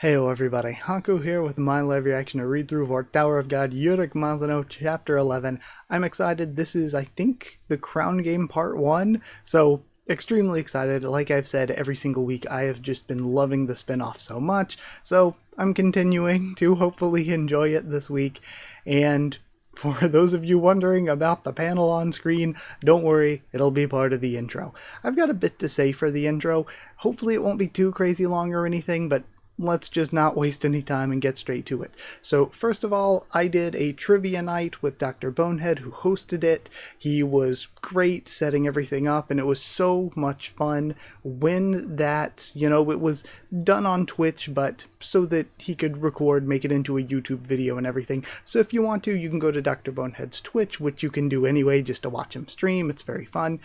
Heyo everybody, Haku here with my live reaction to read through for Tower of God, Urek Mazino, Chapter 11. I'm excited. This is, I think, the Crown Game Part 1, so extremely excited. Like I've said every single week, I have just been loving the spin-off so much, so I'm continuing to hopefully enjoy it this week. And for those of you wondering about the panel on screen, don't worry, it'll be part of the intro. I've got a bit to say for the intro. Hopefully it won't be too crazy long or anything, but let's just not waste any time and get straight to it. So first of all, I did a trivia night with Dr. Bonehead, who hosted it. He was great setting everything up, and it was so much fun when that, it was done on Twitch, but so that he could record, make it into a YouTube video and everything. So if you want to, you can go to Dr. Bonehead's Twitch, which you can do anyway just to watch him stream. It's very fun.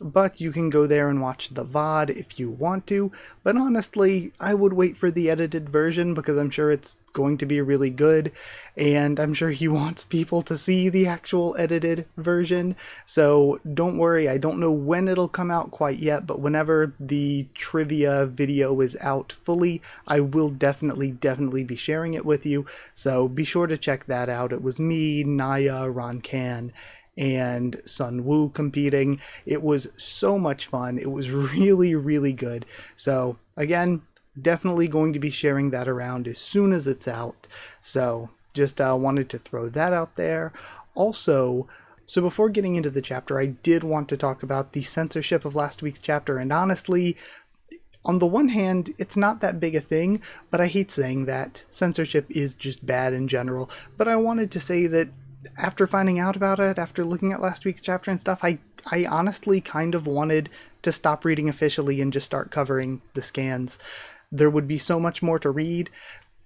But you can go there and watch the VOD if you want to. But honestly, I would wait for the edited version because I'm sure it's going to be really good. And I'm sure he wants people to see the actual edited version. So don't worry, I don't know when it'll come out quite yet, but whenever the trivia video is out fully, I will definitely be sharing it with you. So be sure to check that out. It was me, Naya, Ron Can, and Sun Woo competing. It was so much fun. It was really good. So again, definitely going to be sharing that around as soon as it's out. So just wanted to throw that out there. Also, so before getting into the chapter, I did want to talk about the censorship of last week's chapter, and honestly, on the one hand, it's not that big a thing, but I hate saying that. Censorship is just bad in general. But I wanted to say that after finding out about it, after looking at last week's chapter and stuff, I honestly kind of wanted to stop reading officially and just start covering the scans. There would be so much more to read.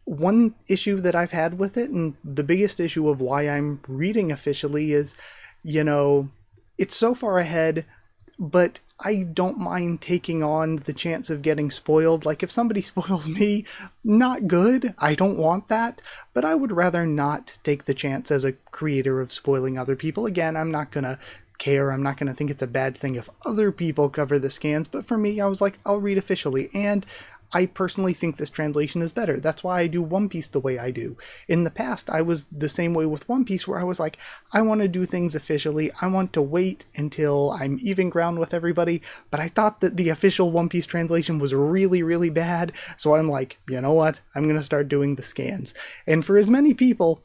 One issue that I've had with it, and the biggest issue of why I'm reading officially, is, it's so far ahead, but I don't mind taking on the chance of getting spoiled. Like, if somebody spoils me, not good. I don't want that, but I would rather not take the chance as a creator of spoiling other people. Again, I'm not gonna care. I'm not gonna think it's a bad thing if other people cover the scans, but for me, I was like, I'll read officially, and I personally think this translation is better. That's why I do One Piece the way I do. In the past, I was the same way with One Piece, where I was like, I want to do things officially. I want to wait until I'm even ground with everybody. But I thought that the official One Piece translation was really bad. So I'm like, you know what? I'm going to start doing the scans. And for as many people,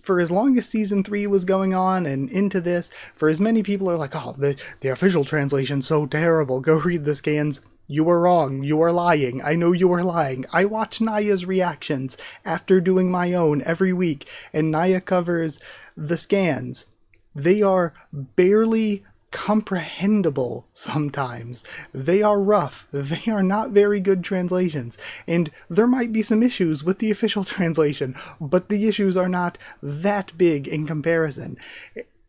for as long as season 3 was going on and into this, for as many people are like, oh, the official translation's so terrible, go read the scans. You are wrong. You are lying. I know you are lying. I watch Naya's reactions after doing my own every week, and Naya covers the scans. They are barely comprehensible sometimes. They are rough. They are not very good translations. And there might be some issues with the official translation, but the issues are not that big in comparison.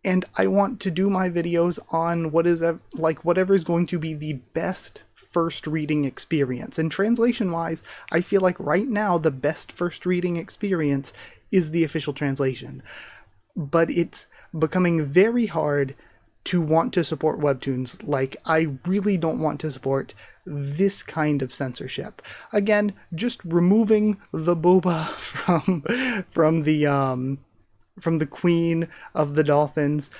And I want to do my videos on whatever is going to be the best first reading experience. And translation wise, I feel like right now the best first reading experience is the official translation. But it's becoming very hard to want to support webtoons. Like, I really don't want to support this kind of censorship. Again, just removing the boba from the Queen of the Dolphins.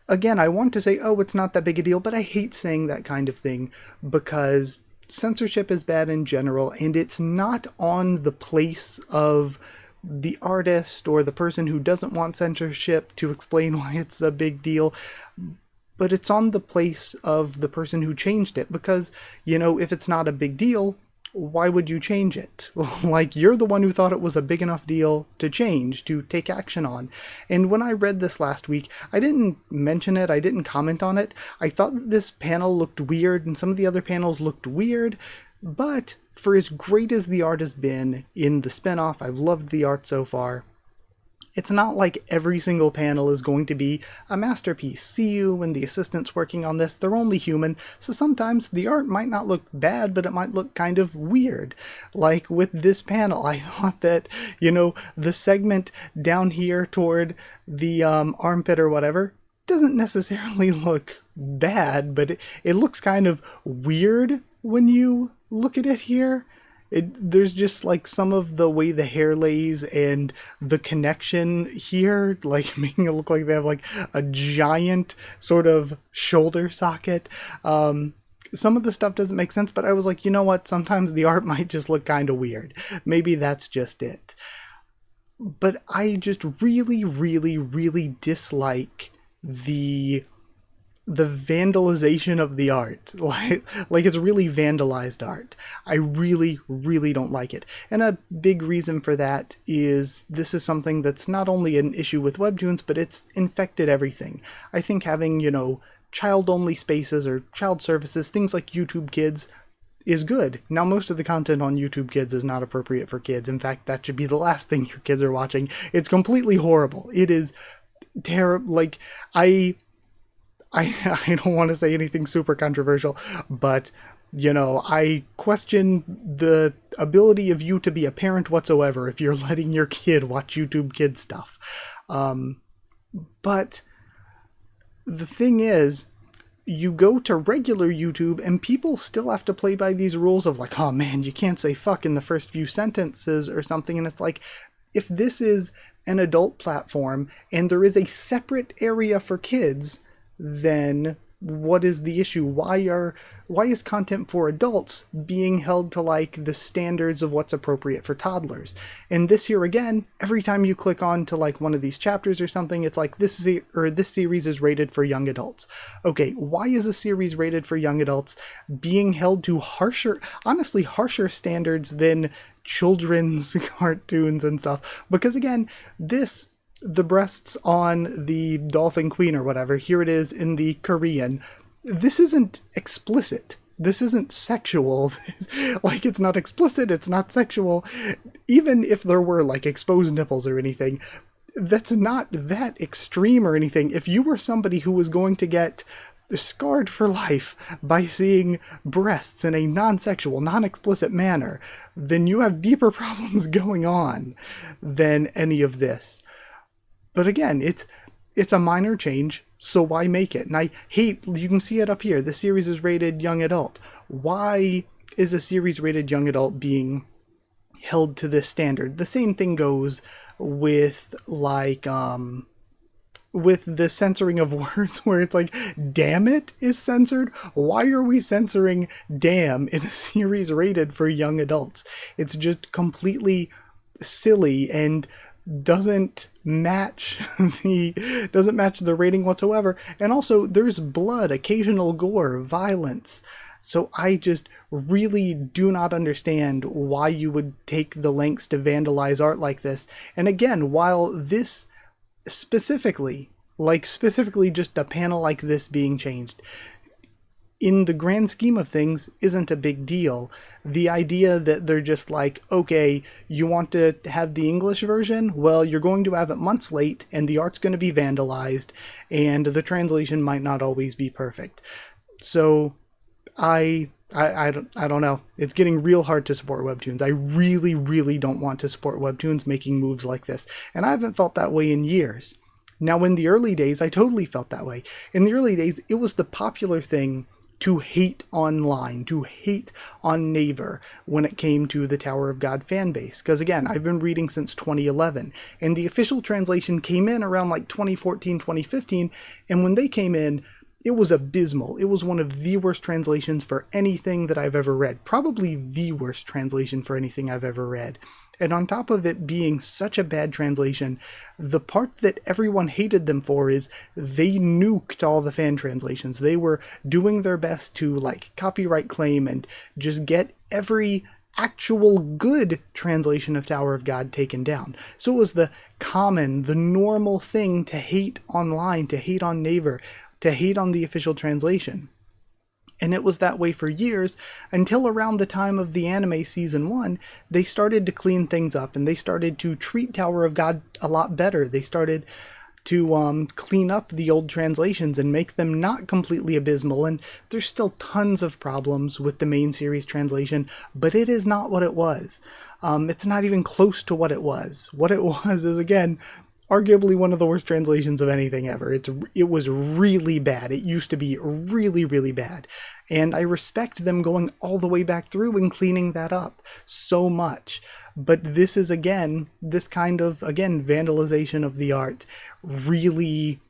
Again, I want to say, oh, it's not that big a deal, but I hate saying that kind of thing because censorship is bad in general, and it's not on the place of the artist or the person who doesn't want censorship to explain why it's a big deal, but it's on the place of the person who changed it because, if it's not a big deal, why would you change it? Like, you're the one who thought it was a big enough deal to change, to take action on. And when I read this last week, I didn't mention it, I didn't comment on it. I thought that this panel looked weird, and some of the other panels looked weird, but for as great as the art has been in the spinoff, I've loved the art so far. It's not like every single panel is going to be a masterpiece. CU and the assistants working on this, they're only human, so sometimes the art might not look bad, but it might look kind of weird. Like with this panel, I thought that, the segment down here toward the armpit or whatever doesn't necessarily look bad, but it looks kind of weird when you look at it here. There's just like some of the way the hair lays and the connection here, like making it look like they have like a giant sort of shoulder socket. Some of the stuff doesn't make sense, but I was like, you know what? Sometimes the art might just look kind of weird. Maybe that's just it. But I just really, really, really dislike the vandalization of the art. Like it's really vandalized art. I really, really don't like it. And a big reason for that is this is something that's not only an issue with webtoons, but it's infected everything. I think having, child-only spaces or child services, things like YouTube Kids, is good. Now, most of the content on YouTube Kids is not appropriate for kids. In fact, that should be the last thing your kids are watching. It's completely horrible. It is terrible. Like, I don't want to say anything super controversial, but, I question the ability of you to be a parent whatsoever if you're letting your kid watch YouTube Kids stuff. But the thing is, you go to regular YouTube and people still have to play by these rules of like, oh man, you can't say fuck in the first few sentences or something. And it's like, if this is an adult platform and there is a separate area for kids, then what is the issue? Why is content for adults being held to like the standards of what's appropriate for toddlers? And this here again, every time you click on to like one of these chapters or something, it's like this series is rated for young adults. Okay, why is a series rated for young adults being held to harsher standards than children's cartoons and stuff? Because again, the breasts on the Dolphin Queen or whatever, here it is in the Korean. This isn't explicit. This isn't sexual. Like, it's not explicit, it's not sexual. Even if there were, like, exposed nipples or anything, that's not that extreme or anything. If you were somebody who was going to get scarred for life by seeing breasts in a non-sexual, non-explicit manner, then you have deeper problems going on than any of this. But again, it's a minor change, so why make it? And I hate, you can see it up here, the series is rated young adult. Why is a series rated young adult being held to this standard? The same thing goes with like, with the censoring of words where it's like, damn it is censored. Why are we censoring damn in a series rated for young adults? It's just completely silly and doesn't match the rating whatsoever. And also there's blood, occasional gore, violence. So I just really do not understand why you would take the lengths to vandalize art like this. And again, while this specifically just a panel like this being changed, in the grand scheme of things, isn't a big deal. The idea that they're just like, okay, you want to have the English version? Well, you're going to have it months late, and the art's going to be vandalized, and the translation might not always be perfect. So, I don't know. It's getting real hard to support webtoons. I really, really don't want to support webtoons making moves like this, and I haven't felt that way in years. Now, in the early days, I totally felt that way. In the early days, it was the popular thing to hate online, to hate on Naver when it came to the Tower of God fan base. Because again, I've been reading since 2011, and the official translation came in around like 2014, 2015, and when they came in, it was abysmal. It was one of the worst translations for anything that I've ever read. Probably the worst translation for anything I've ever read. And on top of it being such a bad translation, the part that everyone hated them for is they nuked all the fan translations. They were doing their best to like copyright claim and just get every actual good translation of Tower of God taken down. So it was the normal thing to hate online, to hate on Naver, to hate on the official translation. And it was that way for years until around the time of the anime season 1, they started to clean things up and they started to treat Tower of God a lot better. They started to clean up the old translations and make them not completely abysmal. And there's still tons of problems with the main series translation, but it is not what it was. It's not even close to what it was. What it was is, again, arguably one of the worst translations of anything ever. It was really bad. It used to be really, really bad. And I respect them going all the way back through and cleaning that up so much. But this is, again, this kind of, again, vandalization of the art really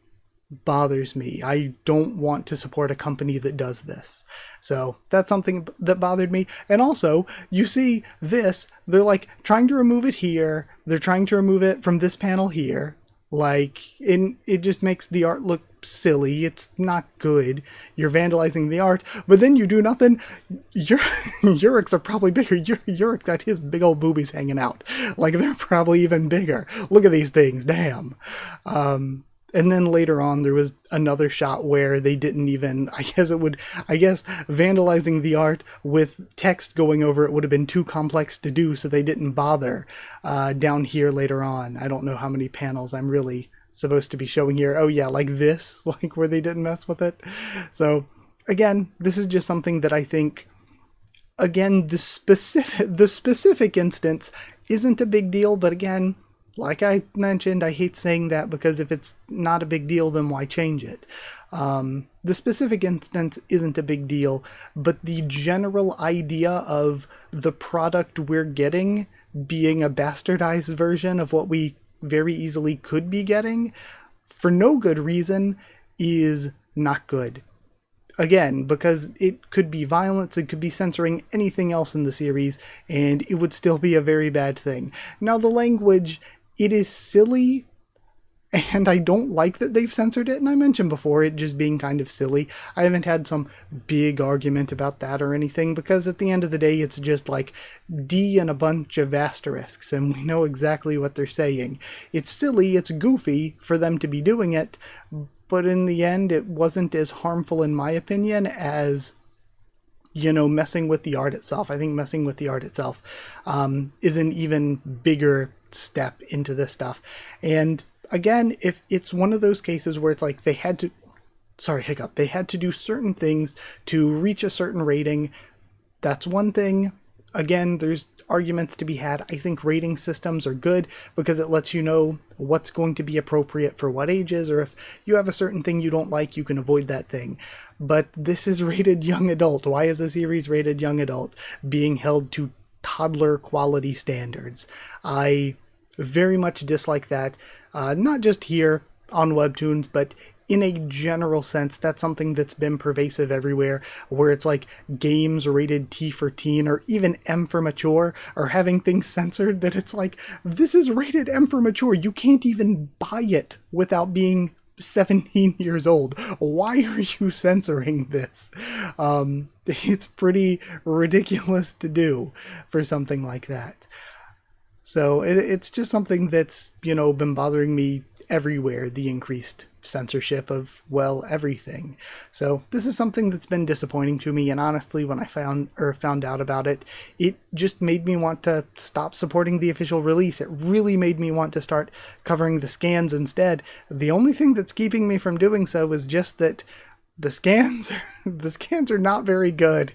bothers me. I don't want to support a company that does this. So that's something that bothered me. And also, you see this, they're like trying to remove it here. They're trying to remove it from this panel here. Like, it just makes the art look silly. It's not good. You're vandalizing the art, but then you do nothing. Urek's are probably bigger. Urek's got his big old boobies hanging out. Like, they're probably even bigger. Look at these things, damn. And then later on, there was another shot where they didn't even, I guess vandalizing the art with text going over it would have been too complex to do, so they didn't bother down here later on. I don't know how many panels I'm really supposed to be showing here. Oh yeah, like this, like where they didn't mess with it. So again, this is just something that I think, again, the specific instance isn't a big deal, but again, like I mentioned, I hate saying that because if it's not a big deal, then why change it? The specific instance isn't a big deal, but the general idea of the product we're getting being a bastardized version of what we very easily could be getting, for no good reason, is not good. Again, because it could be violence, it could be censoring anything else in the series, and it would still be a very bad thing. Now, the language, it is silly, and I don't like that they've censored it, and I mentioned before it just being kind of silly. I haven't had some big argument about that or anything, because at the end of the day, it's just like D and a bunch of asterisks, and we know exactly what they're saying. It's silly, it's goofy for them to be doing it, but in the end, it wasn't as harmful, in my opinion, as, you know, messing with the art itself. I think messing with the art itself is an even bigger step into this stuff. And again, if it's one of those cases where it's like they had to do certain things to reach a certain rating, that's one thing. Again, there's arguments to be had. I think rating systems are good because it lets you know what's going to be appropriate for what ages, or if you have a certain thing you don't like, you can avoid that thing. But this is rated young adult. Why is the series rated young adult, being held to toddler quality standards? I very much dislike that, not just here on Webtoons, but in a general sense. That's something that's been pervasive everywhere, where it's like games rated T for teen or even M for mature are having things censored that it's like, this is rated M for mature. You can't even buy it without being 17 years old. Why are you censoring this? It's pretty ridiculous to do for something like that. So it's just something that's, you know, been bothering me everywhere, the increased censorship of, well, everything. So this is something that's been disappointing to me, and honestly, when I found out about it, it just made me want to stop supporting the official release. It really made me want to start covering the scans instead. The only thing that's keeping me from doing so is just that the scans are not very good.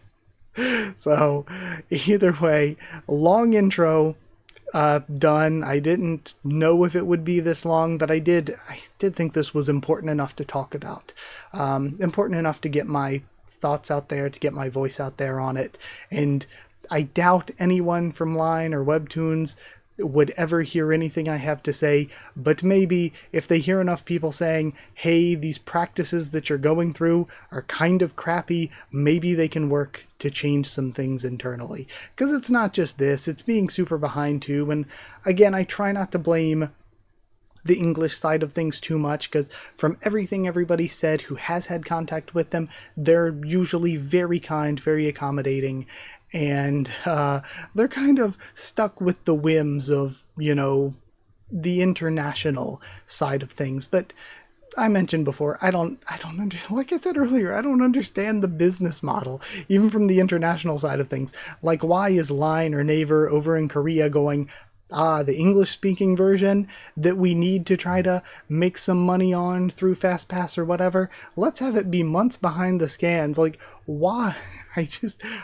So either way, long intro. Done. I didn't know if it would be this long, but I did think this was important enough to talk about. Important enough to get my thoughts out there, to get my voice out there on it. And I doubt anyone from Line or Webtoons would ever hear anything I have to say, but maybe if they hear enough people saying, hey, these practices that you're going through are kind of crappy, maybe they can work to change some things internally. Because it's not just this, it's being super behind too. And again, I try not to blame the English side of things too much, because from everything everybody said who has had contact with them, they're usually very kind, very accommodating, and they're kind of stuck with the whims of, you know, the international side of things. But I mentioned before, I don't like I said earlier, I don't understand the business model, even from the international side of things. Like, why is Line or Naver over in Korea going, the English-speaking version that we need to try to make some money on through FastPass or whatever, let's have it be months behind the scans. Like, why?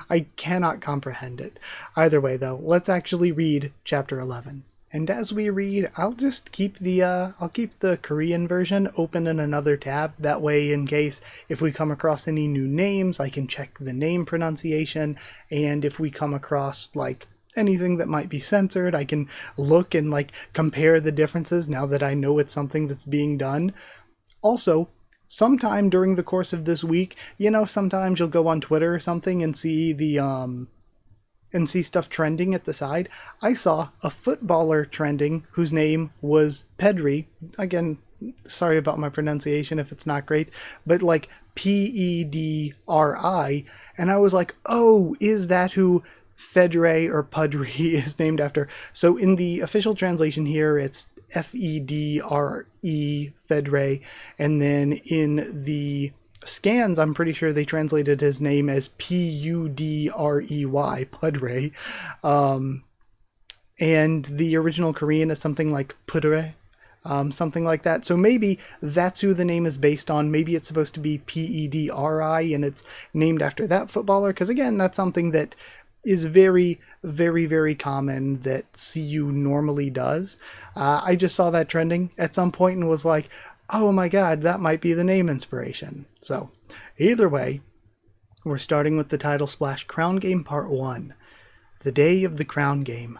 I cannot comprehend it. Either way, though, let's actually read Chapter 11. And as we read, I'll just keep the Korean version open in another tab. That way, in case if we come across any new names, I can check the name pronunciation. And if we come across like anything that might be censored, I can look and like compare the differences now that I know it's something that's being done. Also, sometime during the course of this week, sometimes you'll go on Twitter or something and see stuff trending at the side. I saw a footballer trending whose name was Pedri. Again, sorry about my pronunciation if it's not great, but like Pedri. And I was like, oh, is that who Fedre or Pudri is named after? So in the official translation here, it's Fedre, Fedre. And then in the scans, I'm pretty sure they translated his name as Pudrey, Pudrey. And the original Korean is something like Pudre, something like that. So maybe that's who the name is based on. Maybe it's supposed to be Pedri and it's named after that footballer. Because again, that's something that is very, very, very common that CU normally does. I just saw that trending at some point and was like, oh my god, that might be the name inspiration. So, either way, we're starting with the title splash Crown Game Part 1. The day of the Crown Game.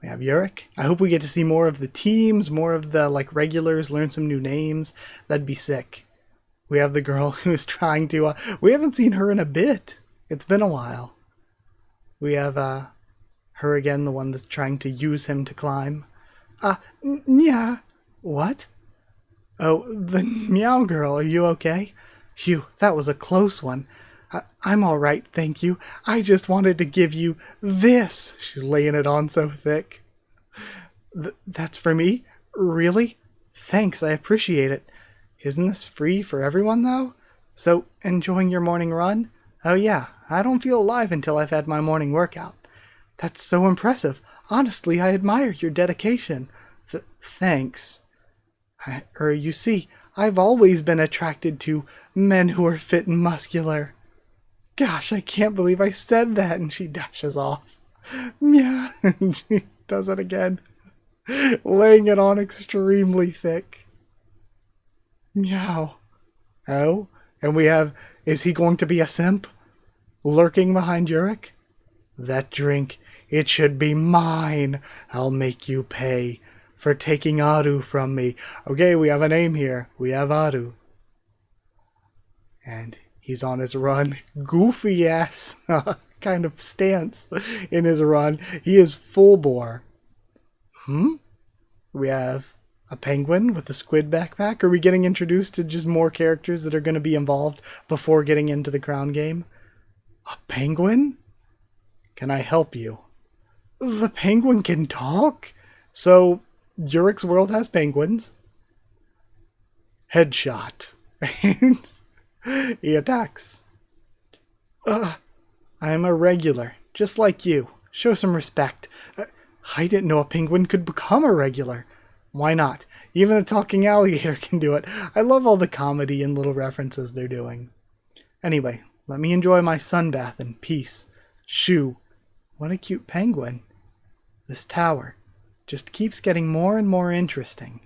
We have Urek. I hope we get to see more of the teams, more of the regulars, learn some new names. That'd be sick. We have the girl who's trying to... we haven't seen her in a bit. It's been a while. We have her again, the one that's trying to use him to climb. Yeah. What? Oh, the meow girl, are you okay? Phew, that was a close one. I'm all right, thank you. I just wanted to give you this. She's laying it on so thick. That's for me? Really? Thanks, I appreciate it. Isn't this free for everyone, though? So, enjoying your morning run? Oh yeah, I don't feel alive until I've had my morning workout. That's so impressive. Honestly, I admire your dedication. Thanks. You see, I've always been attracted to men who are fit and muscular. Gosh, I can't believe I said that, and she dashes off. Meow, and she does it again, laying it on extremely thick. Meow. Oh, and we have, is he going to be a simp? Lurking behind Urek? That drink, it should be mine. I'll make you pay for taking Aru from me. Okay, we have a name here. We have Aru. And he's on his run. Goofy ass kind of stance in his run. He is full bore. We have a penguin with a squid backpack. Are we getting introduced to just more characters that are going to be involved before getting into the crown game? A penguin? Can I help you? The penguin can talk? So Urek's world has penguins. Headshot. He attacks. I'm a regular, just like you. Show some respect. I didn't know a penguin could become a regular. Why not? Even a talking alligator can do it. I love all the comedy and little references they're doing. Anyway, let me enjoy my sunbath in peace. Shoo. What a cute penguin. This tower just keeps getting more and more interesting.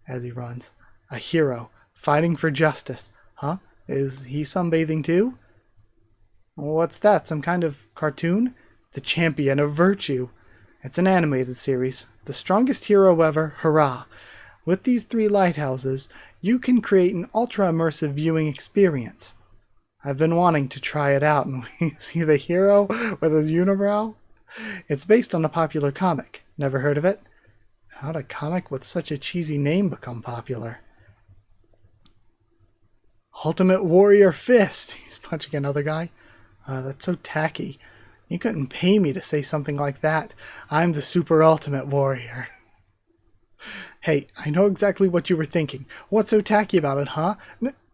As he runs, a hero fighting for justice. Huh? Is he sunbathing too? What's that? Some kind of cartoon? The champion of virtue. It's an animated series. The strongest hero ever, hurrah. With these 3 lighthouses, you can create an ultra-immersive viewing experience. I've been wanting to try it out, and we see the hero with his unibrow. It's based on a popular comic. Never heard of it? How'd a comic with such a cheesy name become popular? Ultimate Warrior Fist. He's punching another guy. That's so tacky. You couldn't pay me to say something like that. I'm the super ultimate warrior. Hey, I know exactly what you were thinking. What's so tacky about it, huh?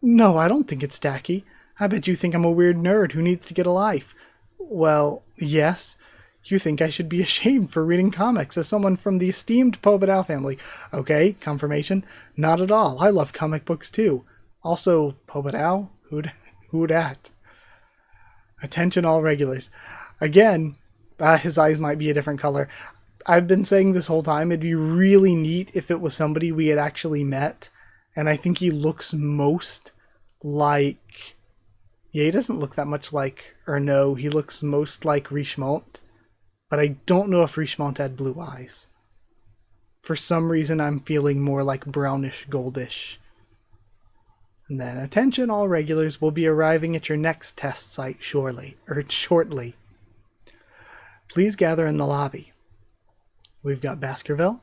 No, I don't think it's tacky. I bet you think I'm a weird nerd who needs to get a life. Well, yes. You think I should be ashamed for reading comics as someone from the esteemed Pobedao family. Okay, confirmation. Not at all. I love comic books too. Also, Pobedao? Who dat? Attention all regulars. Again, his eyes might be a different color. I've been saying this whole time, it'd be really neat if it was somebody we had actually met. And I think he looks most like... Yeah, he doesn't look that much like... Or no, he looks most like Richemont. But I don't know if Richemont had blue eyes. For some reason, I'm feeling more like brownish, goldish. And then, attention all regulars, will be arriving at your next test site shortly. Please gather in the lobby. We've got Baskerville.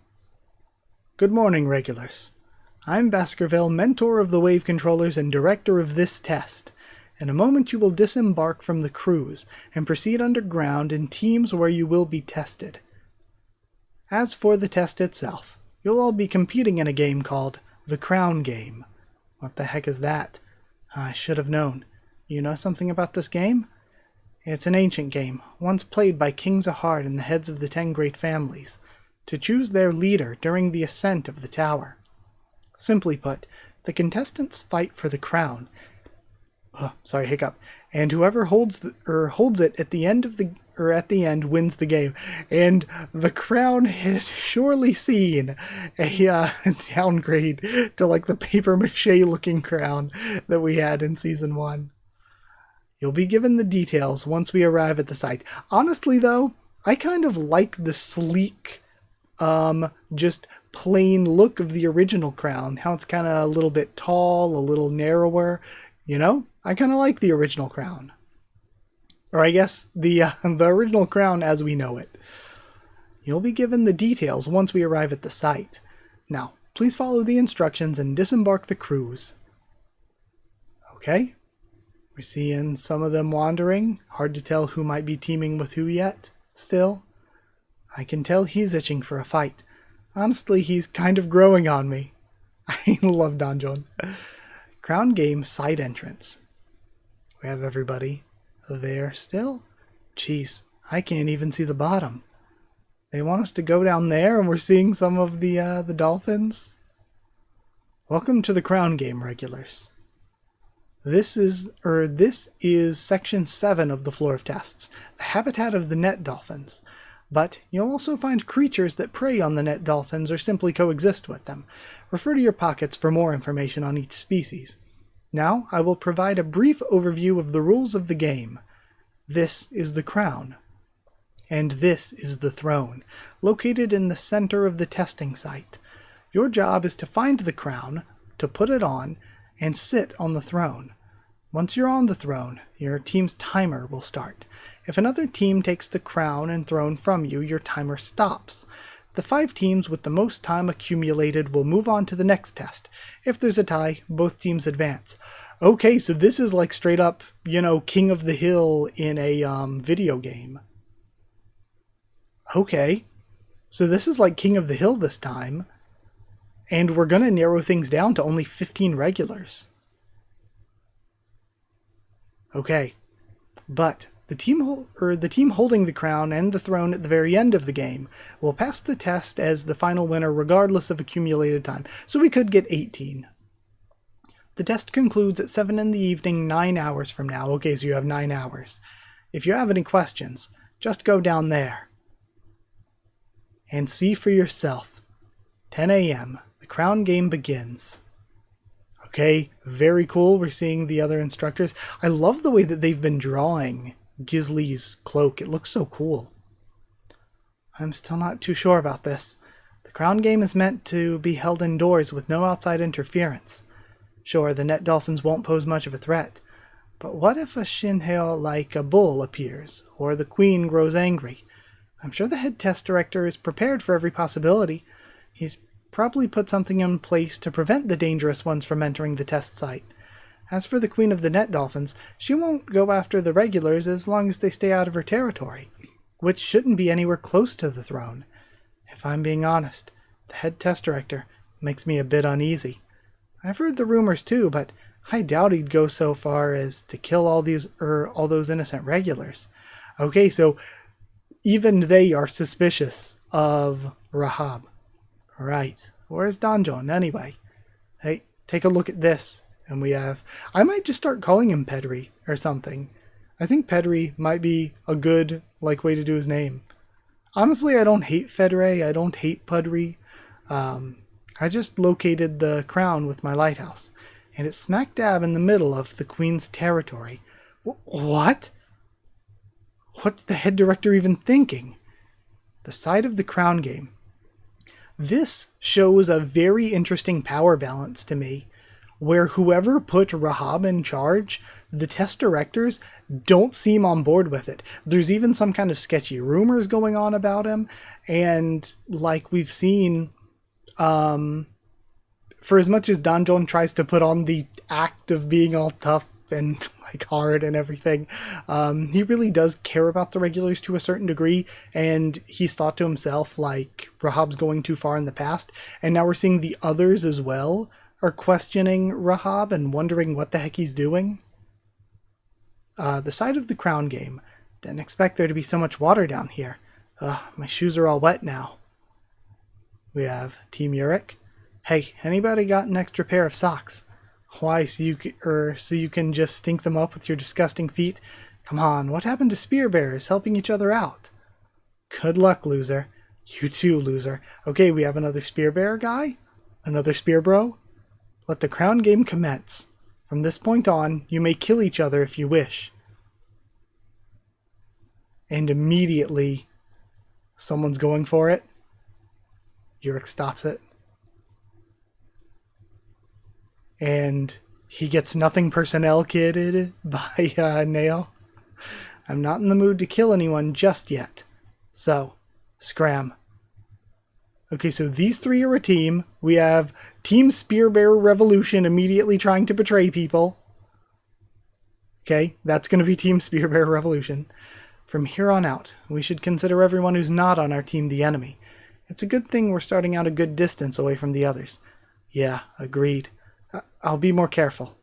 Good morning, regulars. I'm Baskerville, mentor of the Wave Controllers and director of this test. In a moment you will disembark from the cruise and proceed underground in teams where you will be tested. As for the test itself, you'll all be competing in a game called the Crown Game. What the heck is that? I should have known. You know something about this game? It's an ancient game, once played by Kings of Heart and the heads of the 10 great families, to choose their leader during the ascent of the tower. Simply put, the contestants fight for the crown. And whoever holds it at the end wins the game. And the crown has surely seen a downgrade to like the paper mache looking crown that we had in season 1. You'll be given the details once we arrive at the site. Honestly though, I kind of like the sleek, just plain look of the original crown. How it's kind of a little bit tall, a little narrower. You know, I kind of like the original crown. Or I guess the original crown as we know it. You'll be given the details once we arrive at the site. Now, please follow the instructions and disembark the cruise. Okay. We're seeing some of them wandering. Hard to tell who might be teaming with who yet. Still, I can tell he's itching for a fight. Honestly, he's kind of growing on me. I love Donjon. Crown Game side entrance. We have everybody there still. Jeez, I can't even see the bottom. They want us to go down there and we're seeing some of the dolphins. Welcome to the Crown Game, regulars. This is section 7 of the floor of tests, the habitat of the net dolphins. But you'll also find creatures that prey on the net dolphins or simply coexist with them. Refer to your pockets for more information on each species. Now I will provide a brief overview of the rules of the game. This is the crown. And this is the throne, located in the center of the testing site. Your job is to find the crown, to put it on, and sit on the throne. Once you're on the throne, your team's timer will start. If another team takes the crown and throne from you, your timer stops. The 5 teams with the most time accumulated will move on to the next test. If there's a tie, both teams advance. Okay, so this is like straight up, King of the Hill in a video game. Okay, so this is like King of the Hill this time. And we're going to narrow things down to only 15 regulars. Okay, but the team holding the crown and the throne at the very end of the game will pass the test as the final winner regardless of accumulated time, so we could get 18. The test concludes at 7 in the evening, 9 hours from now. Okay, so you have 9 hours. If you have any questions, just go down there and see for yourself. 10 a.m. The Crown Game begins. Okay, very cool. We're seeing the other instructors. I love the way that they've been drawing Gisli's cloak. It looks so cool. I'm still not too sure about this. The Crown Game is meant to be held indoors with no outside interference. Sure, the net dolphins won't pose much of a threat. But what if a shinheo like a bull appears, or the queen grows angry? I'm sure the head test director is prepared for every possibility. He's probably put something in place to prevent the dangerous ones from entering the test site. As for the queen of the net dolphins, she won't go after the regulars as long as they stay out of her territory, which shouldn't be anywhere close to the throne. If I'm being honest, the head test director makes me a bit uneasy. I've heard the rumors too, but I doubt he'd go so far as to kill all those innocent regulars. Okay, so even they are suspicious of Rahab. Right, where's Donjon anyway? Hey, take a look at this. And we have... I might just start calling him Pedri or something. I think Pedri might be a good way to do his name. Honestly, I don't hate Fedre. I don't hate Pudri. I just located the crown with my lighthouse, and it's smack dab in the middle of the Queen's territory. What? What's the head director even thinking? The side of the crown game. This shows a very interesting power balance to me, where whoever put Rahab in charge, the test directors don't seem on board with it. There's even some kind of sketchy rumors going on about him, and like we've seen, for as much as Danjon tries to put on the act of being all tough and like hard and everything, he really does care about the regulars to a certain degree, and he's thought to himself like Rahab's going too far in the past, and now we're seeing the others as well are questioning Rahab and wondering what the heck he's doing. The side of the crown game. Didn't expect there to be so much water down here. My shoes are all wet now. We have Team Urek. Hey, anybody got an extra pair of socks? Why, so you can just stink them up with your disgusting feet? Come on, what happened to spear bearers helping each other out? Good luck, loser. You too, loser. Okay, we have another spear bearer guy? Another spear bro? Let the crown game commence. From this point on, you may kill each other if you wish. And immediately, someone's going for it. Urek stops it. And he gets nothing personnel kitted by Nail. I'm not in the mood to kill anyone just yet. So, scram. Okay, so these three are a team. We have Team Spearbearer Revolution immediately trying to betray people. Okay, that's going to be Team Spearbearer Revolution. From here on out, we should consider everyone who's not on our team the enemy. It's a good thing we're starting out a good distance away from the others. Yeah, agreed. I'll be more careful.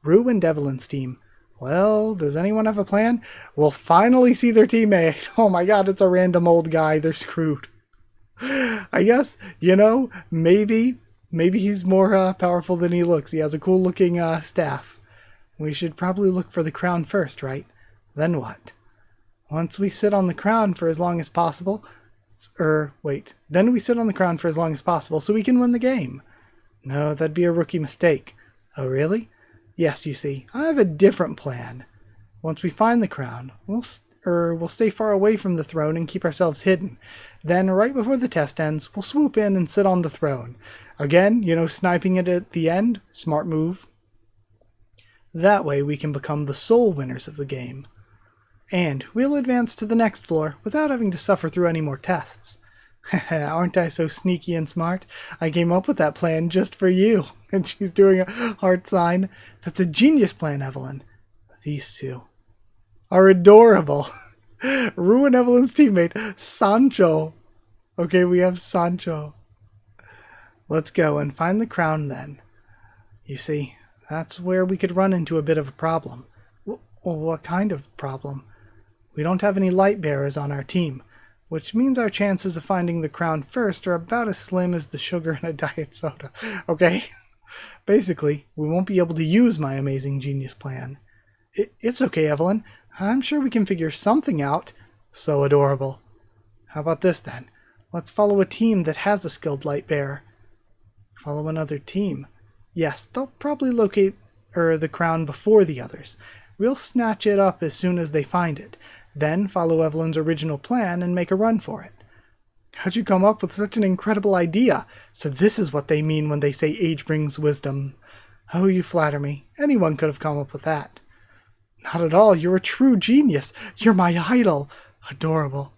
Rue and Devlin's team. Well, does anyone have a plan? We'll finally see their teammate. Oh my god, it's a random old guy. They're screwed. I guess, maybe he's more powerful than he looks. He has a cool looking staff. We should probably look for the crown first, right? Then what? Once we sit on the crown for as long as possible... Then we sit on the crown for as long as possible so we can win the game. No, that'd be a rookie mistake. Oh, really? Yes, you see, I have a different plan. Once we find the crown, we'll stay far away from the throne and keep ourselves hidden. Then, right before the test ends, we'll swoop in and sit on the throne. Again, sniping it at the end. Smart move. That way we can become the sole winners of the game. And we'll advance to the next floor without having to suffer through any more tests. Aren't I so sneaky and smart? I came up with that plan just for you. And she's doing a heart sign. That's a genius plan, Evelyn. These two are adorable. Rue and Evelyn's teammate, Sancho. Okay, we have Sancho. Let's go and find the crown then. You see, that's where we could run into a bit of a problem. What kind of problem? We don't have any light bearers on our team, which means our chances of finding the crown first are about as slim as the sugar in a diet soda. Okay? Basically, we won't be able to use my amazing genius plan. It's okay, Evelyn. I'm sure we can figure something out. So adorable. How about this then? Let's follow a team that has a skilled light bearer. Follow another team. Yes, they'll probably locate the crown before the others. We'll snatch it up as soon as they find it. Then follow Evelyn's original plan and make a run for it. How'd you come up with such an incredible idea? So this is what they mean when they say age brings wisdom. Oh, you flatter me. Anyone could have come up with that. Not at all. You're a true genius. You're my idol. Adorable.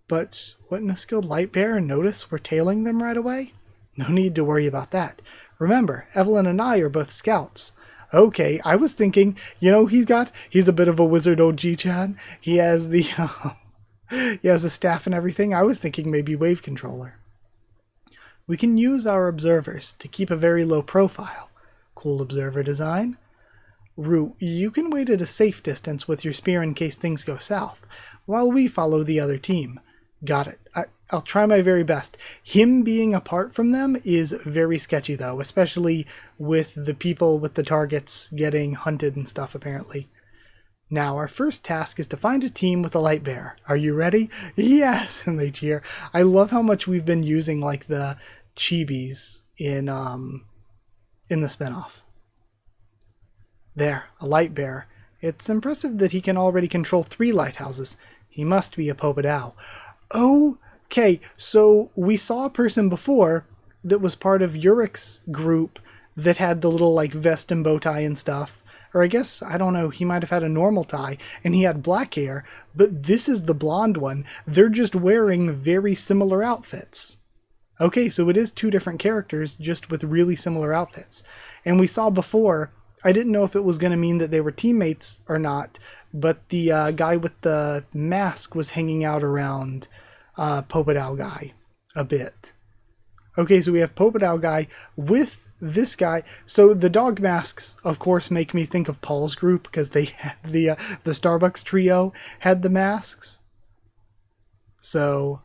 But wouldn't a skilled light bearer notice we're tailing them right away? No need to worry about that. Remember, Evelyn and I are both scouts. Okay, I was thinking, he's a bit of a wizard OG-chan. He has he has a staff and everything. I was thinking maybe wave controller. We can use our observers to keep a very low profile. Cool observer design. Rue, you can wait at a safe distance with your spear in case things go south, while we follow the other team. Got it. I'll try my very best. Him being apart from them is very sketchy, though, especially with the people with the targets getting hunted and stuff, apparently. Now, our first task is to find a team with a light bear. Are you ready? Yes! And they cheer. I love how much we've been using, like, the chibis in the spinoff. There, a light bear. It's impressive that he can already control 3 lighthouses. He must be a Pobedao. Okay, so we saw a person before that was part of Urek's group that had the little, like, vest and bow tie and stuff. Or I guess, I don't know, he might have had a normal tie, and he had black hair, but this is the blonde one. They're just wearing very similar outfits. Okay, so it is 2 different characters, just with really similar outfits. And we saw before, I didn't know if it was going to mean that they were teammates or not, but the guy with the mask was hanging out around Pobedao guy a bit. Okay, so we have Pobedao guy with this guy. So the dog masks, of course, make me think of Paul's group, because they had the Starbucks trio had the masks. So,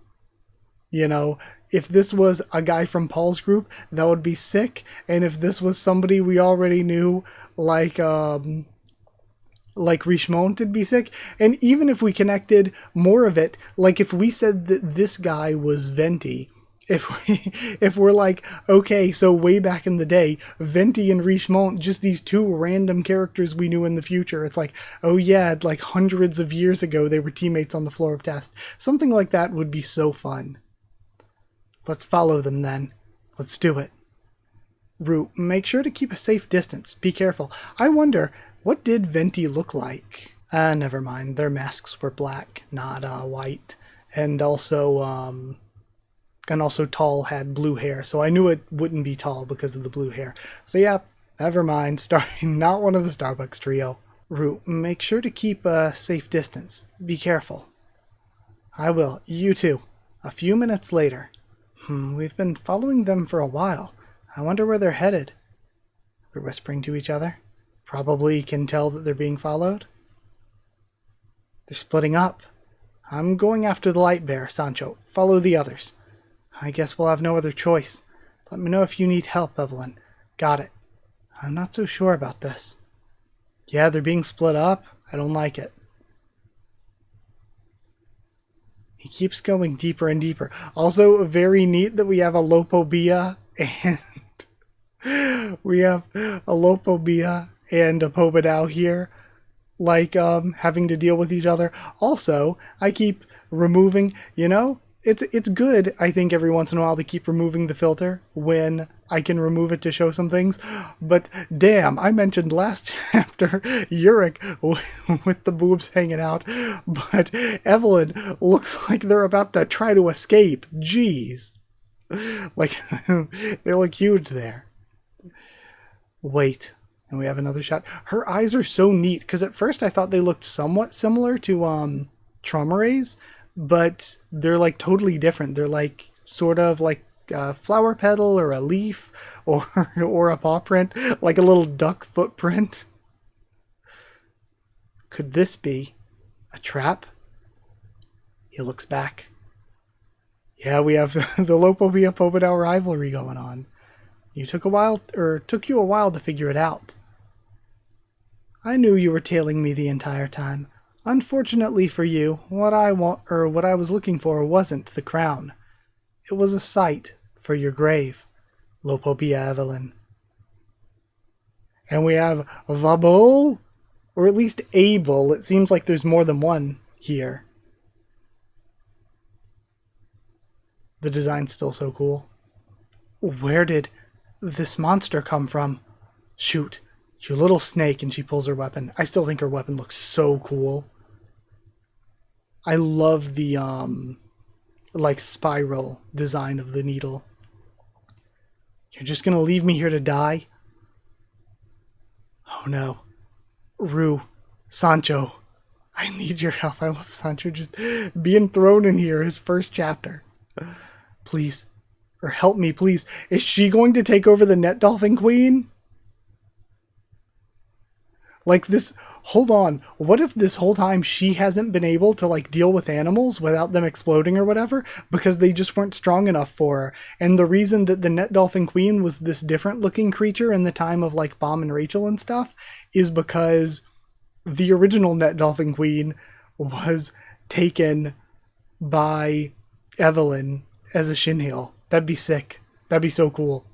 you know, if this was a guy from Paul's group, that would be sick. And if this was somebody we already knew, like Richemont, it'd be sick. And even if we connected more of it, like if we said that this guy was Venti, if we're like, okay, so way back in the day, Venti and Richemont, just these 2 random characters we knew in the future. It's like, oh yeah, like hundreds of years ago they were teammates on the floor of test. Something like that would be so fun. Let's follow them then. Let's do it. Root, make sure to keep a safe distance. Be careful. I wonder, what did Venti look like? Never mind. Their masks were black, not white. And also Tall had blue hair, so I knew it wouldn't be Tall because of the blue hair. So yeah, never mind. Not one of the Starbucks trio. Root, make sure to keep a safe distance. Be careful. I will. You too. A few minutes later. We've been following them for a while. I wonder where they're headed. They're whispering to each other. Probably can tell that they're being followed. They're splitting up. I'm going after the light bear, Sancho. Follow the others. I guess we'll have no other choice. Let me know if you need help, Evelyn. Got it. I'm not so sure about this. Yeah, they're being split up. I don't like it. He keeps going deeper and deeper. Also, very neat that we have a Lopobia and we have a Lopobia and a Pobedao here, like having to deal with each other. Also, I keep removing, you know, it's good, I think, every once in a while to keep removing the filter when I can remove it to show some things. But damn, I mentioned last chapter Urek with the boobs hanging out, but Evelyn looks like they're about to try to escape. Jeez. Like, they look huge there. Wait, and we have another shot. Her eyes are so neat, because at first I thought they looked somewhat similar to Traumare's, but they're like totally different. They're like sort of like a flower petal or a leaf or a paw print, like a little duck footprint. Could this be a trap? He looks back. Yeah, we have the Lopobia Pobedao rivalry going on. Took you a while to figure it out. I knew you were tailing me the entire time. Unfortunately for you, what I was looking for wasn't the crown. It was a site for your grave, Lopobia Evelyn. And we have the bull, or at least a bull. It seems like there's more than one here. The design's still so cool. Where did this monster come from? Shoot, you little snake, and she pulls her weapon. I still think her weapon looks so cool. I love the like spiral design of the needle. You're just gonna leave me here to die? Oh no. Rue, Sancho, I need your help. I love Sancho just being thrown in here, his first chapter. Please, or help me, please. Is she going to take over the Net Dolphin Queen? Like this, hold on. What if this whole time she hasn't been able to like deal with animals without them exploding or whatever because they just weren't strong enough for her? And the reason that the Net Dolphin Queen was this different looking creature in the time of like Bomb and Rachel and stuff is because the original Net Dolphin Queen was taken by Evelyn as a Shinheel. That'd be sick. That'd be so cool.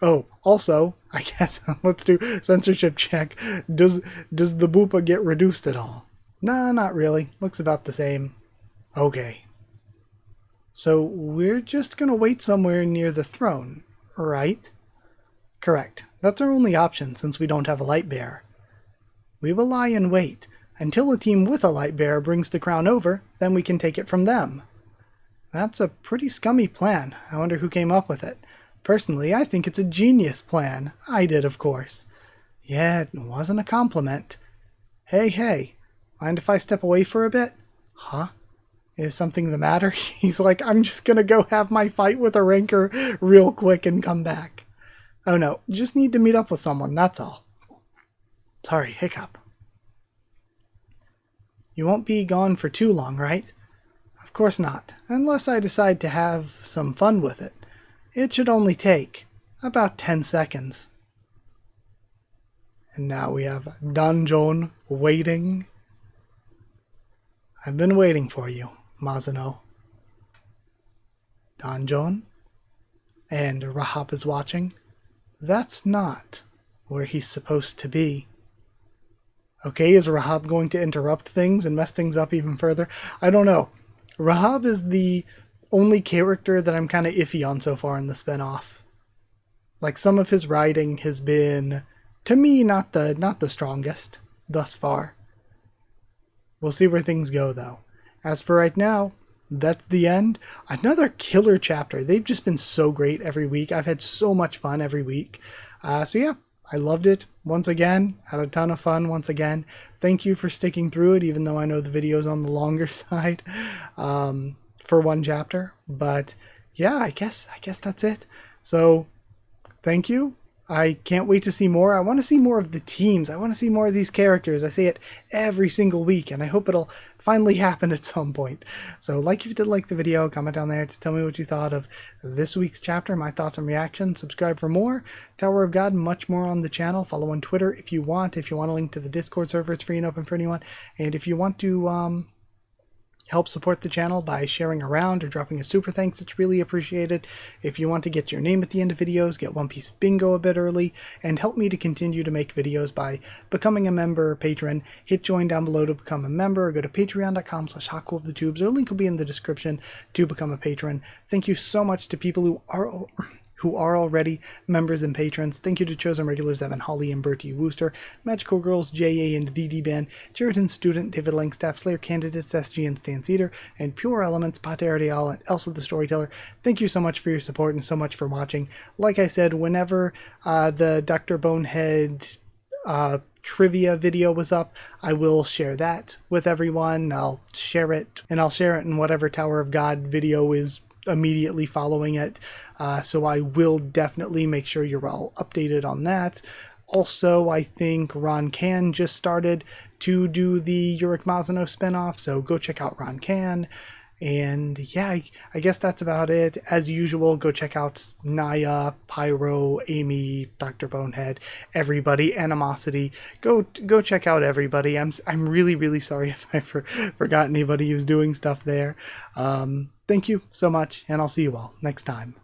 Oh, also, I guess let's do censorship check. Does the Boopa get reduced at all? Nah, not really. Looks about the same. Okay. So we're just gonna wait somewhere near the throne, right? Correct. That's our only option since we don't have a light bearer. We will lie in wait until a team with a light bearer brings the crown over, then we can take it from them. That's a pretty scummy plan. I wonder who came up with it. Personally, I think it's a genius plan. I did, of course. Yeah, it wasn't a compliment. Hey, mind if I step away for a bit? Huh? Is something the matter? He's like, I'm just gonna go have my fight with a ranker real quick and come back. Oh no, just need to meet up with someone, that's all. Sorry, hiccup. You won't be gone for too long, right? Of course not, unless I decide to have some fun with it. It should only take about 10 seconds. And now we have Donjon waiting. I've been waiting for you, Mazino. Donjon? And Rahab is watching. That's not where he's supposed to be. Okay, is Rahab going to interrupt things and mess things up even further? I don't know. Rahab is the only character that I'm kind of iffy on so far in the spinoff. Like, some of his writing has been, to me, not the strongest thus far. We'll see where things go, though. As for right now, that's the end. Another killer chapter. They've just been so great every week. I've had so much fun every week. So yeah, I loved it once again. Had a ton of fun once again. Thank you for sticking through it, even though I know the video's on the longer side for one chapter. But yeah, I guess that's it. So thank you. I can't wait to see more. I want to see more of the teams. I want to see more of these characters. I say it every single week, and I hope it'll finally happen at some point. So if you did like the video, comment down there to tell me what you thought of this week's chapter, my thoughts and reactions. Subscribe for more. Tower of God, much more on the channel. Follow on Twitter if you want. If you want a link to the Discord server, it's free and open for anyone. And if you want to help support the channel by sharing around or dropping a super thanks, it's really appreciated. If you want to get your name at the end of videos, get One Piece Bingo a bit early, and help me to continue to make videos by becoming a member or patron, hit join down below to become a member, or go to patreon.com/Haku of the Tubes, or link will be in the description to become a patron. Thank you so much to people who are already members and patrons. Thank you to chosen regulars Evan, Holly, and Bertie Wooster, Magical Girls, J.A. and DD Ban, Jeritan Student, David Langstaff, Slayer Candidates, SG and Stan Cedar, and Pure Elements, Pater Ariel, and Elsa the Storyteller. Thank you so much for your support and so much for watching. Like I said, whenever the Dr. Bonehead trivia video was up, I will share that with everyone. I'll share it in whatever Tower of God video is immediately following it. So I will definitely make sure you're all updated on that. Also, I think Ron Can just started to do the Urek Mazino spinoff, so go check out Ron Can. And yeah, I guess that's about it. As usual, go check out Naya, Pyro, Amy, Dr. Bonehead, everybody, Animosity. Go check out everybody. I'm really sorry if I forgot anybody who's doing stuff there. Thank you so much, and I'll see you all next time.